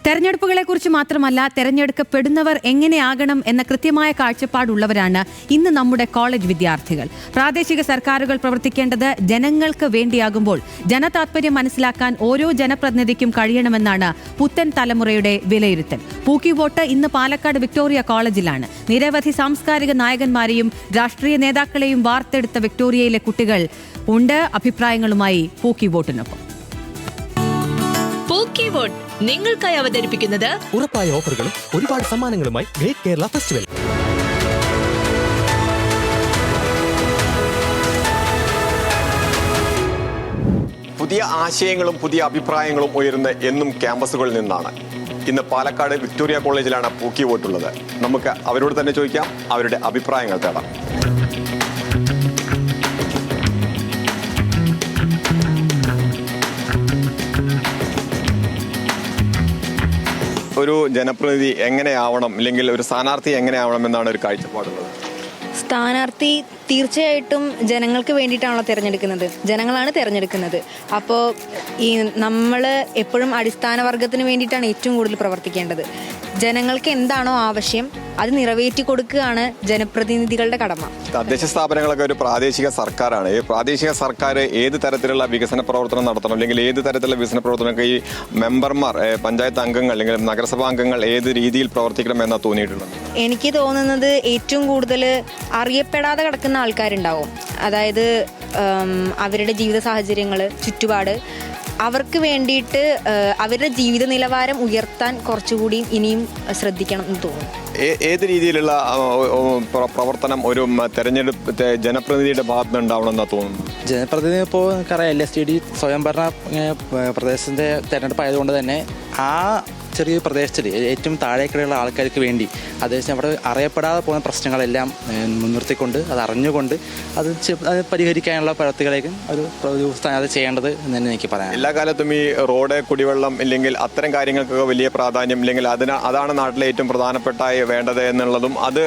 തെരഞ്ഞെടുപ്പുകളെക്കുറിച്ച് മാത്രമല്ല, തെരഞ്ഞെടുക്കപ്പെടുന്നവർ എങ്ങനെയാകണം എന്ന കൃത്യമായ കാഴ്ചപ്പാടുള്ളവരാണ് ഇന്ന് നമ്മുടെ കോളേജ് വിദ്യാർത്ഥികൾ. പ്രാദേശിക സർക്കാരുകൾ പ്രവർത്തിക്കേണ്ടത് ജനങ്ങൾക്ക് വേണ്ടിയാകുമ്പോൾ ജനതാത്പര്യം മനസ്സിലാക്കാൻ ഓരോ ജനപ്രതിനിധിക്കും കഴിയണമെന്നാണ് പുത്തൻ തലമുറയുടെ വിലയിരുത്തൽ. പൂക്കി വോട്ട് ഇന്ന് പാലക്കാട് വിക്ടോറിയ കോളേജിലാണ്. നിരവധി സാംസ്കാരിക നായകന്മാരെയും രാഷ്ട്രീയ നേതാക്കളെയും വാർത്തെടുത്ത വിക്ടോറിയയിലെ കുട്ടികൾ ഉണ്ട്. അഭിപ്രായങ്ങളുമായി പൂക്കി വോട്ടിനൊപ്പം. പൂക്കി വോട്ട് നിങ്ങൾക്കായി അവതരിപ്പിക്കുന്നത് ഉറപ്പായ ഓഫറുകളും ഒരുപാട് സമ്മാനങ്ങളുമായി ഗ്രേറ്റ് കേരള ഫെസ്റ്റിവൽ. പുതിയ ആശയങ്ങളും പുതിയ അഭിപ്രായങ്ങളും ഉയരുന്ന എന്നും ക്യാമ്പസുകളിൽ നിന്നാണ്. ഇന്ന് പാലക്കാട് വിക്ടോറിയ കോളേജിലാണ് പൂക്കി വോട്ടുള്ളത്. നമുക്ക് അവരോട് തന്നെ ചോദിക്കാം, അവരുടെ അഭിപ്രായങ്ങൾ തേടാം. ഒരു ജനപ്രതിനിധി എങ്ങനെയാവണം, അല്ലെങ്കിൽ ഒരു സ്ഥാനാർത്ഥി എങ്ങനെയാവണം എന്നാണ് ഒരു കാഴ്ചപ്പാടുള്ളത്? സ്ഥാനാർത്ഥി തീർച്ചയായിട്ടും ജനങ്ങൾക്ക് വേണ്ടിയിട്ടാണല്ലോ തിരഞ്ഞെടുക്കുന്നത്. ജനങ്ങളാണ് തിരഞ്ഞെടുക്കുന്നത്. അപ്പോൾ ഈ നമ്മൾ എപ്പോഴും അടിസ്ഥാന വർഗത്തിന് വേണ്ടിയിട്ടാണ് ഏറ്റവും കൂടുതൽ പ്രവർത്തിക്കേണ്ടത്. ജനങ്ങൾക്ക് എന്താണോ ആവശ്യം അത് നിറവേറ്റി കൊടുക്കുകയാണ് ജനപ്രതിനിധികളുടെ കടമ. തദ്ദേശ സ്ഥാപനങ്ങളൊക്കെ ഒരു പ്രാദേശിക സർക്കാരാണ്. ഈ പ്രാദേശിക സർക്കാർ ഏത് തരത്തിലുള്ള വികസന പ്രവർത്തനം നടത്തണം, അല്ലെങ്കിൽ ഏത് തരത്തിലുള്ള വികസന പ്രവർത്തനമൊക്കെ ഈ മെമ്പർമാർ, പഞ്ചായത്ത് അംഗങ്ങൾ അല്ലെങ്കിൽ നഗരസഭാ അംഗങ്ങൾ ഏത് രീതിയിൽ പ്രവർത്തിക്കണം എന്നാണ് തോന്നിയിട്ടുള്ളത്? എനിക്ക് തോന്നുന്നത് ഏറ്റവും കൂടുതൽ അറിയപ്പെടാതെ കിടക്കുന്ന ആൾക്കാരുണ്ടാവും. അതായത് അവരുടെ ജീവിത സാഹചര്യങ്ങൾ, ചുറ്റുപാട്, അവർക്ക് വേണ്ടിയിട്ട് അവരുടെ ജീവിത നിലവാരം ഉയർത്താൻ കുറച്ചുകൂടി ഇനിയും ശ്രദ്ധിക്കണം എന്ന് തോന്നുന്നു. ഏത് രീതിയിലുള്ള പ്രവർത്തനം ഒരു തെരഞ്ഞെടുപ്പ് ജനപ്രതിനിധിയുടെ ഭാഗത്ത് ഉണ്ടാവണമെന്നാണ് തോന്നുന്നു? ജനപ്രതിനിധി ഇപ്പോൾ നമുക്കറിയാം, LSTD സ്വയംഭരണ പ്രദേശത്തിൻ്റെ തെരഞ്ഞെടുപ്പ് ആയതുകൊണ്ട് തന്നെ ആ ചെറിയ പ്രദേശത്തിൽ ഏറ്റവും താഴേക്കിടെയുള്ള ആൾക്കാർക്ക് വേണ്ടി അതായത് അവിടെ അറിയപ്പെടാതെ പോകുന്ന പ്രശ്നങ്ങളെല്ലാം മുൻനിർത്തിക്കൊണ്ട് അത് അറിഞ്ഞുകൊണ്ട് അത് പരിഹരിക്കാനുള്ള പ്രവൃത്തികളേക്കും അത് ചെയ്യേണ്ടത് എന്ന് തന്നെ എനിക്ക് പറയാം. എല്ലാ കാലത്തും ഈ റോഡ്, കുടിവെള്ളം ഇല്ലെങ്കിൽ അത്തരം കാര്യങ്ങൾക്കൊക്കെ വലിയ പ്രാധാന്യം, ഇല്ലെങ്കിൽ അതാണ് നാട്ടിലെ ഏറ്റവും പ്രധാനപ്പെട്ടായി വേണ്ടത് എന്നുള്ളതും അത്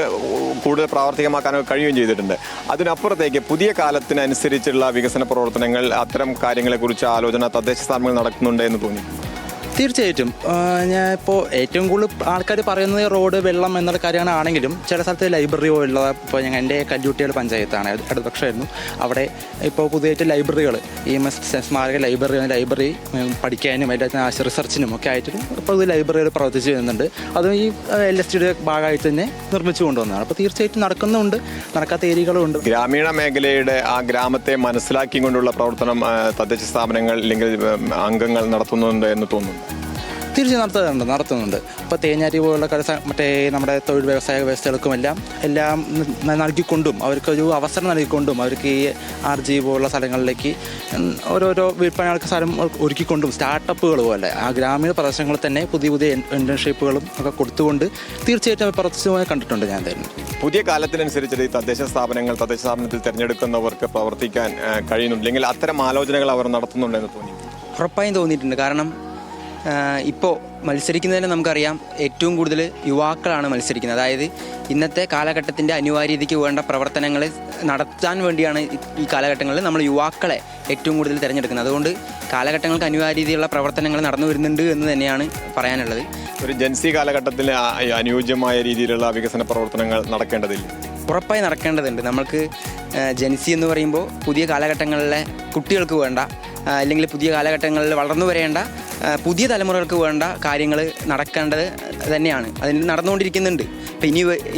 കൂടുതൽ പ്രാവർത്തികമാക്കാനൊക്കെ കഴിയുകയും ചെയ്തിട്ടുണ്ട്. അതിനപ്പുറത്തേക്ക് പുതിയ കാലത്തിനനുസരിച്ചുള്ള വികസന പ്രവർത്തനങ്ങൾ, അത്തരം കാര്യങ്ങളെക്കുറിച്ച് ആലോചന തദ്ദേശ സ്ഥാപനങ്ങൾ നടക്കുന്നുണ്ട് എന്ന് തോന്നി? തീർച്ചയായിട്ടും. ഞാൻ ഇപ്പോൾ ഏറ്റവും കൂടുതൽ ആൾക്കാർ പറയുന്നത് റോഡ്, വെള്ളം എന്നുള്ള കാര്യമാണെങ്കിലും ചില സ്ഥലത്ത് ലൈബ്രറി പോലുള്ള, ഇപ്പോൾ എൻ്റെ കല്ലുകുട്ടികൾ പഞ്ചായത്താണ്, ഇടതുപക്ഷമായിരുന്നു. അവിടെ ഇപ്പോൾ പുതിയതായിട്ട് ലൈബ്രറികൾ, ഈ സ്മാരക ലൈബ്രറി പഠിക്കാനും അതിൻ്റെ റിസർച്ചിനും ഒക്കെ ആയിട്ട് ഇപ്പോൾ ലൈബ്രറികൾ പ്രവർത്തിച്ച് വരുന്നുണ്ട്. അതും ഈ LSTയുടെ ഭാഗമായിട്ട് തന്നെ നിർമ്മിച്ചു കൊണ്ടുവന്നതാണ്. അപ്പോൾ തീർച്ചയായിട്ടും നടക്കുന്നുമുണ്ട്, നടക്കാത്ത ഏരിയകളും ഉണ്ട്. ഗ്രാമീണ മേഖലയുടെ ആ ഗ്രാമത്തെ മനസ്സിലാക്കിക്കൊണ്ടുള്ള പ്രവർത്തനം തദ്ദേശ സ്ഥാപനങ്ങൾ അല്ലെങ്കിൽ അംഗങ്ങൾ നടത്തുന്നുണ്ട് എന്ന് തോന്നുന്നു? തീർച്ചയായും നടത്തുന്നുണ്ട്. ഇപ്പോൾ തേഞ്ഞാറ്റി പോലുള്ള മറ്റേ നമ്മുടെ തൊഴിൽ വ്യവസായ വ്യവസ്ഥകൾക്കുമെല്ലാം നൽകിക്കൊണ്ടും അവർക്കൊരു അവസരം നൽകിക്കൊണ്ടും അവർക്ക് ഈ RG പോലുള്ള സ്ഥലങ്ങളിലേക്ക് ഓരോരോ വിൽപ്പനകൾക്ക് സ്ഥലം ഒരുക്കിക്കൊണ്ടും സ്റ്റാർട്ടപ്പുകൾ പോലെ ആ ഗ്രാമീണ പ്രദേശങ്ങളിൽ തന്നെ പുതിയ പുതിയ ഇന്റേൺഷിപ്പുകളും ഒക്കെ കൊടുത്തുകൊണ്ട് തീർച്ചയായിട്ടും പ്രവർത്തിച്ചതുമായി കണ്ടിട്ടുണ്ട് ഞാൻ തന്നെ. പുതിയ കാലത്തിനനുസരിച്ച് ഈ തദ്ദേശ സ്ഥാപനത്തിൽ തിരഞ്ഞെടുക്കുന്നവർക്ക് പ്രവർത്തിക്കാൻ കഴിയുന്നുണ്ട്, അല്ലെങ്കിൽ അത്തരം ആലോചനകൾ അവർ നടത്തുന്നുണ്ടെന്ന് തോന്നി? ഉറപ്പായും തോന്നിയിട്ടുണ്ട്. കാരണം ഇപ്പോൾ മത്സരിക്കുന്നതിന് നമുക്കറിയാം ഏറ്റവും കൂടുതൽ യുവാക്കളാണ് മത്സരിക്കുന്നത്. അതായത് ഇന്നത്തെ കാലഘട്ടത്തിൻ്റെ അനിവാര്യതയ്ക്ക് വേണ്ട പ്രവർത്തനങ്ങൾ നടത്താൻ വേണ്ടിയാണ് ഈ കാലഘട്ടങ്ങളിൽ നമ്മൾ യുവാക്കളെ ഏറ്റവും കൂടുതൽ തിരഞ്ഞെടുക്കുന്നത്. അതുകൊണ്ട് കാലഘട്ടങ്ങൾക്ക് അനിവാര്യതയുള്ള പ്രവർത്തനങ്ങൾ നടന്നു വരുന്നുണ്ട് എന്ന് തന്നെയാണ് പറയാനുള്ളത്. ഒരു ജൻസി കാലഘട്ടത്തിൽ അനുയോജ്യമായ രീതിയിലുള്ള വികസന പ്രവർത്തനങ്ങൾ നടക്കേണ്ടതില്ല? ഉറപ്പായി നടക്കേണ്ടതുണ്ട്. നമ്മൾക്ക് ജൻസി എന്ന് പറയുമ്പോൾ പുതിയ കാലഘട്ടങ്ങളിലെ കുട്ടികൾക്ക് വേണ്ട, അല്ലെങ്കിൽ പുതിയ കാലഘട്ടങ്ങളിൽ വളർന്നു വരേണ്ട പുതിയ തലമുറകൾക്ക് വേണ്ട കാര്യങ്ങൾ നടക്കേണ്ടത് തന്നെയാണ്. അതിന് നടന്നുകൊണ്ടിരിക്കുന്നുണ്ട്. അപ്പം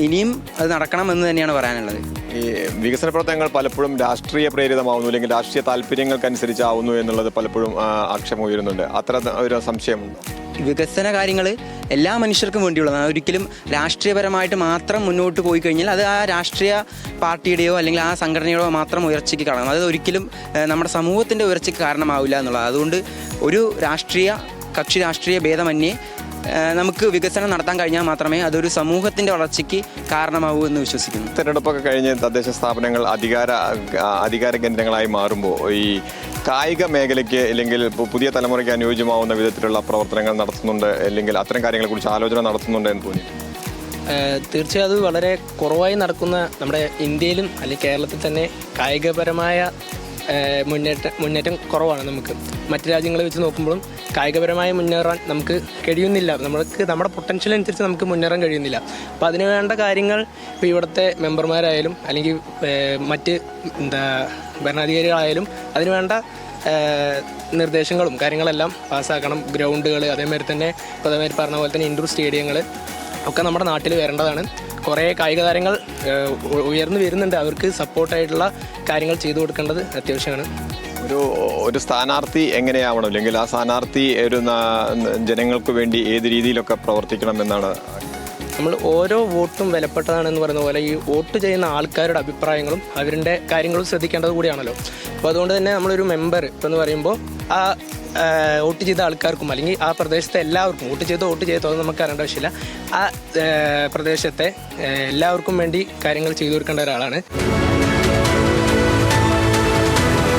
ഇനിയും അത് നടക്കണമെന്ന് തന്നെയാണ് പറയാനുള്ളത്. ഈ വികസന പ്രവർത്തനങ്ങൾ പലപ്പോഴും രാഷ്ട്രീയ പ്രേരിതമാവുന്നു, അല്ലെങ്കിൽ രാഷ്ട്രീയ താല്പര്യങ്ങൾക്കനുസരിച്ചാവുന്നു എന്നുള്ളത് പലപ്പോഴും ആക്ഷേപം ഉയരുന്നുണ്ട്. അത്ര ഒരു സംശയമുണ്ടോ? വികസന കാര്യങ്ങൾ എല്ലാ മനുഷ്യർക്കും വേണ്ടിയുള്ളതാണ്. ഒരിക്കലും രാഷ്ട്രീയപരമായിട്ട് മാത്രം മുന്നോട്ട് പോയി കഴിഞ്ഞാൽ അത് ആ രാഷ്ട്രീയ പാർട്ടിയുടെയോ അല്ലെങ്കിൽ ആ സംഘടനയുടെയോ മാത്രം ഉയർച്ചയ്ക്ക് കാരണം, അത് ഒരിക്കലും നമ്മുടെ സമൂഹത്തിൻ്റെ ഉയർച്ചയ്ക്ക് കാരണമാവില്ല എന്നുള്ളത്. അതുകൊണ്ട് ഒരു രാഷ്ട്രീയ ഭേദമന്യേ നമുക്ക് വികസനം നടത്താൻ കഴിഞ്ഞാൽ മാത്രമേ അതൊരു സമൂഹത്തിൻ്റെ വളർച്ചയ്ക്ക് കാരണമാവൂ എന്ന് വിശ്വസിക്കുന്നു. തെരഞ്ഞെടുപ്പൊക്കെ കഴിഞ്ഞ് തദ്ദേശ സ്ഥാപനങ്ങൾ അധികാര കേന്ദ്രങ്ങളായി മാറുമ്പോൾ ഈ കായിക മേഖലയ്ക്ക് അല്ലെങ്കിൽ പുതിയ തലമുറയ്ക്ക് അനുയോജ്യമാവുന്ന വിധത്തിലുള്ള പ്രവർത്തനങ്ങൾ നടത്തുന്നുണ്ട്, അല്ലെങ്കിൽ അത്തരം കാര്യങ്ങളെക്കുറിച്ച് ആലോചന നടത്തുന്നുണ്ട് എന്ന് തോന്നി? തീർച്ചയായും അത് വളരെ കുറവായി നടക്കുന്ന, നമ്മുടെ ഇന്ത്യയിലും അല്ലെങ്കിൽ കേരളത്തിൽ തന്നെ കായികപരമായ മുന്നേറ്റം കുറവാണ് നമുക്ക്. മറ്റ് രാജ്യങ്ങളെ വെച്ച് നോക്കുമ്പോഴും കായികപരമായി മുന്നേറാൻ നമുക്ക് കഴിയുന്നില്ല. നമ്മുടെ പൊട്ടൻഷ്യൽ അനുസരിച്ച് നമുക്ക് മുന്നേറാൻ കഴിയുന്നില്ല. അപ്പോൾ അതിന് വേണ്ട കാര്യങ്ങൾ ഇപ്പോൾ ഇവിടുത്തെ മെമ്പർമാരായാലും അല്ലെങ്കിൽ മറ്റ് ഭരണാധികാരികളായാലും അതിന് വേണ്ട നിർദ്ദേശങ്ങളും കാര്യങ്ങളെല്ലാം പാസ്സാക്കണം. ഗ്രൗണ്ടുകൾ, അതേമാതിരി തന്നെ പ്രധാനമായിട്ട് പറഞ്ഞ പോലെ തന്നെ ഇൻഡോർ സ്റ്റേഡിയങ്ങൾ ഒക്കെ നമ്മുടെ നാട്ടിൽ വരേണ്ടതാണ്. കുറേ കായിക താരങ്ങൾ ഉയർന്നു വരുന്നുണ്ട്. അവർക്ക് സപ്പോർട്ടായിട്ടുള്ള കാര്യങ്ങൾ ചെയ്തു കൊടുക്കേണ്ടത് അത്യാവശ്യമാണ്. ഒരു സ്ഥാനാർത്ഥി എങ്ങനെയാവണം, അല്ലെങ്കിൽ ആ സ്ഥാനാർത്ഥി ഒരു ജനങ്ങൾക്ക് വേണ്ടി ഏത് രീതിയിലൊക്കെ പ്രവർത്തിക്കണം എന്നാണ്? നമ്മൾ ഓരോ വോട്ടും വിലപ്പെട്ടതാണെന്ന് പറയുന്ന പോലെ ഈ വോട്ട് ചെയ്യുന്ന ആൾക്കാരുടെ അഭിപ്രായങ്ങളും അവരുടെ കാര്യങ്ങളും ശ്രദ്ധിക്കേണ്ടത് കൂടിയാണല്ലോ. അപ്പോൾ അതുകൊണ്ട് തന്നെ നമ്മളൊരു മെമ്പർ എന്ന് പറയുമ്പോൾ ആ വോട്ട് ചെയ്ത ആൾക്കാർക്കും അല്ലെങ്കിൽ ആ പ്രദേശത്തെ എല്ലാവർക്കും വോട്ട് ചെയ്തോ അത് നമുക്ക് അറിയേണ്ട ആവശ്യമില്ല. ആ പ്രദേശത്തെ എല്ലാവർക്കും വേണ്ടി കാര്യങ്ങൾ ചെയ്തു കൊടുക്കേണ്ട ഒരാളാണ്.